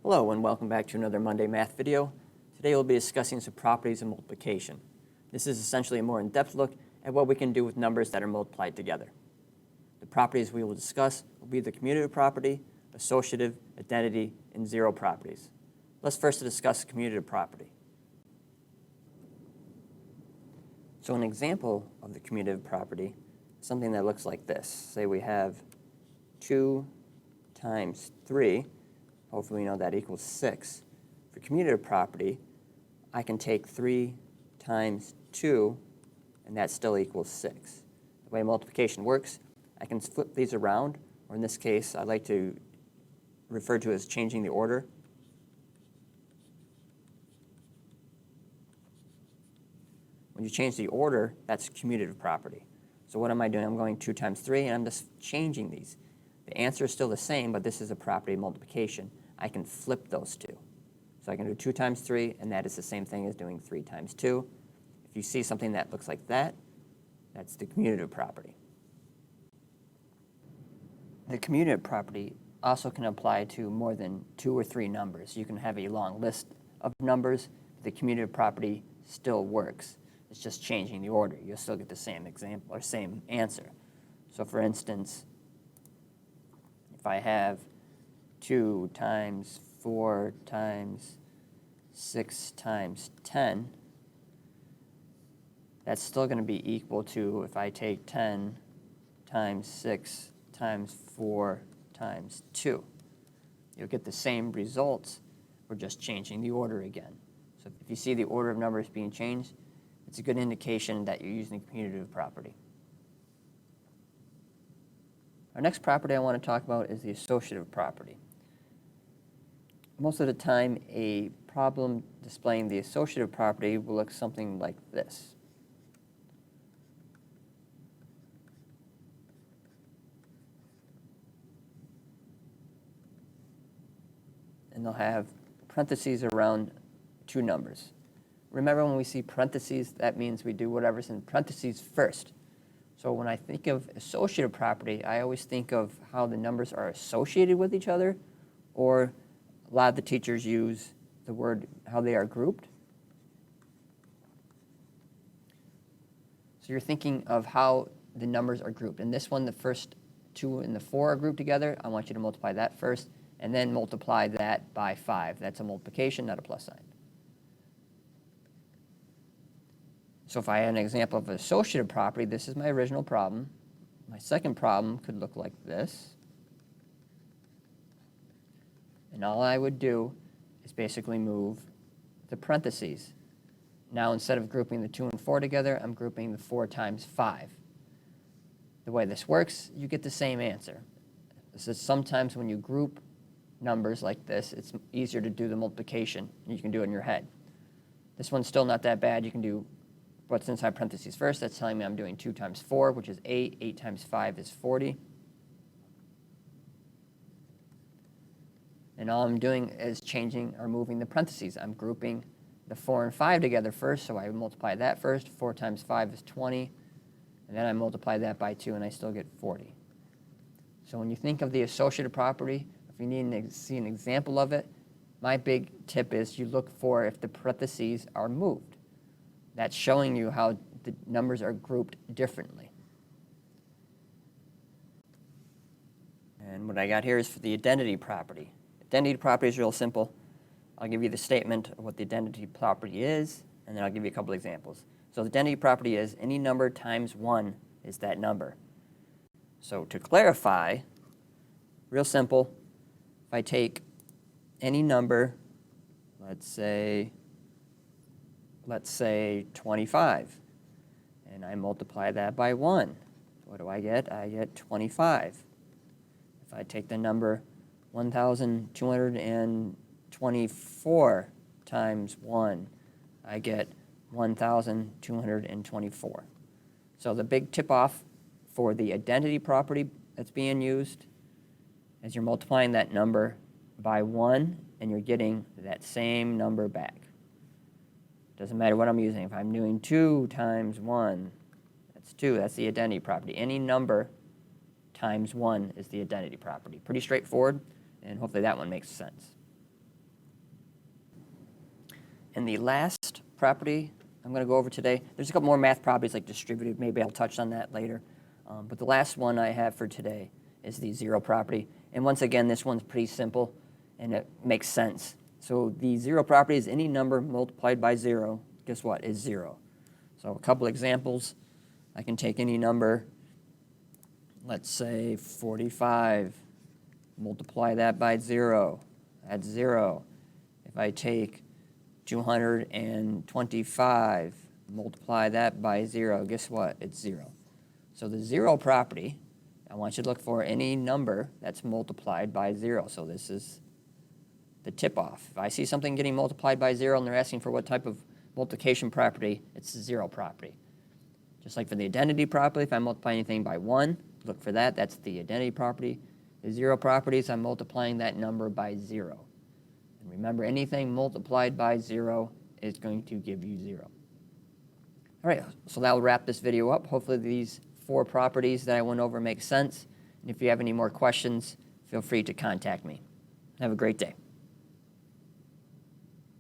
Hello and welcome back to another Monday Math video. Today we'll be discussing some properties of multiplication. This is essentially a more in-depth look at what we can do with numbers that are multiplied together. The properties we will discuss will be the commutative property, associative, identity, and zero properties. Let's first discuss commutative property. So an example of the commutative property is something that looks like this. Say we have 2 times 3. Hopefully we know that equals 6. For commutative property, I can take 3 times 2, and that still equals 6. The way multiplication works, I can flip these around, or in this case, I like to refer to as changing the order. When you change the order, that's commutative property. So what am I doing? I'm going 2 times 3, and I'm just changing these. The answer is still the same, but this is a property of multiplication. I can flip those two. So I can do 2 times 3, and that is the same thing as doing 3 times 2. If you see something that looks like that, that's the commutative property. The commutative property also can apply to more than 2 or 3 numbers. You can have a long list of numbers. The commutative property still works. It's just changing the order. You'll still get the same example or same answer. So for instance, if I have 2 times 4 times 6 times 10, that's still going to be equal to if I take 10 times 6 times 4 times 2. You'll get the same results. We're just changing the order again. So if you see the order of numbers being changed, it's a good indication that you're using the commutative property. Our next property I want to talk about is the associative property. Most of the time, a problem displaying the associative property will look something like this. And they'll have parentheses around 2 numbers. Remember, when we see parentheses, that means we do whatever's in parentheses first. So when I think of associative property, I always think of how the numbers are associated with each other, or a lot of the teachers use the word how they are grouped. So you're thinking of how the numbers are grouped. In this one, the first 2 and the 4 are grouped together. I want you to multiply that first, and then multiply that by 5. That's a multiplication, not a plus sign. So if I had an example of an associative property, this is my original problem. My second problem could look like this. And all I would do is basically move the parentheses. Now instead of grouping the 2 and 4 together, I'm grouping the 4 times 5. The way this works, you get the same answer. This is sometimes when you group numbers like this, it's easier to do the multiplication. You can do it in your head. This one's still not that bad. You can do what's inside parentheses first. That's telling me I'm doing 2 times 4, which is 8. 8 times 5 is 40. And all I'm doing is changing or moving the parentheses. I'm grouping the 4 and 5 together first, so I multiply that first. 4 times 5 is 20. And then I multiply that by 2, and I still get 40. So when you think of the associative property, if you need to see an example of it, my big tip is you look for if the parentheses are moved. That's showing you how the numbers are grouped differently. And what I got here is for the identity property. Identity property is real simple. I'll give you the statement of what the identity property is, and then I'll give you a couple examples. So the identity property is any number times 1 is that number. So to clarify, real simple, if I take any number, let's say 25, and I multiply that by 1. What do I get? I get 25. If I take the number 1,224 times 1, I get 1,224. So the big tip-off for the identity property that's being used is you're multiplying that number by 1, and you're getting that same number back. Doesn't matter what I'm using. If I'm doing 2 times 1, that's 2. That's the identity property. Any number times 1 is the identity property. Pretty straightforward, and hopefully that one makes sense. And the last property I'm going to go over today, there's a couple more math properties like distributive. Maybe I'll touch on that later. But the last one I have for today is the zero property. And once again, this one's pretty simple, and it makes sense. So the zero property is any number multiplied by 0, guess what, is 0. So a couple examples. I can take any number, let's say 45, multiply that by 0, that's 0. If I take 225, multiply that by 0, guess what, it's 0. So the zero property, I want you to look for any number that's multiplied by 0. So this is the tip-off. If I see something getting multiplied by 0 and they're asking for what type of multiplication property, it's the zero property. Just like for the identity property, if I multiply anything by 1, look for that. That's the identity property. The zero properties, I'm multiplying that number by 0. And remember, anything multiplied by 0 is going to give you 0. All right, so that will wrap this video up. Hopefully these 4 properties that I went over make sense. And if you have any more questions, feel free to contact me. Have a great day.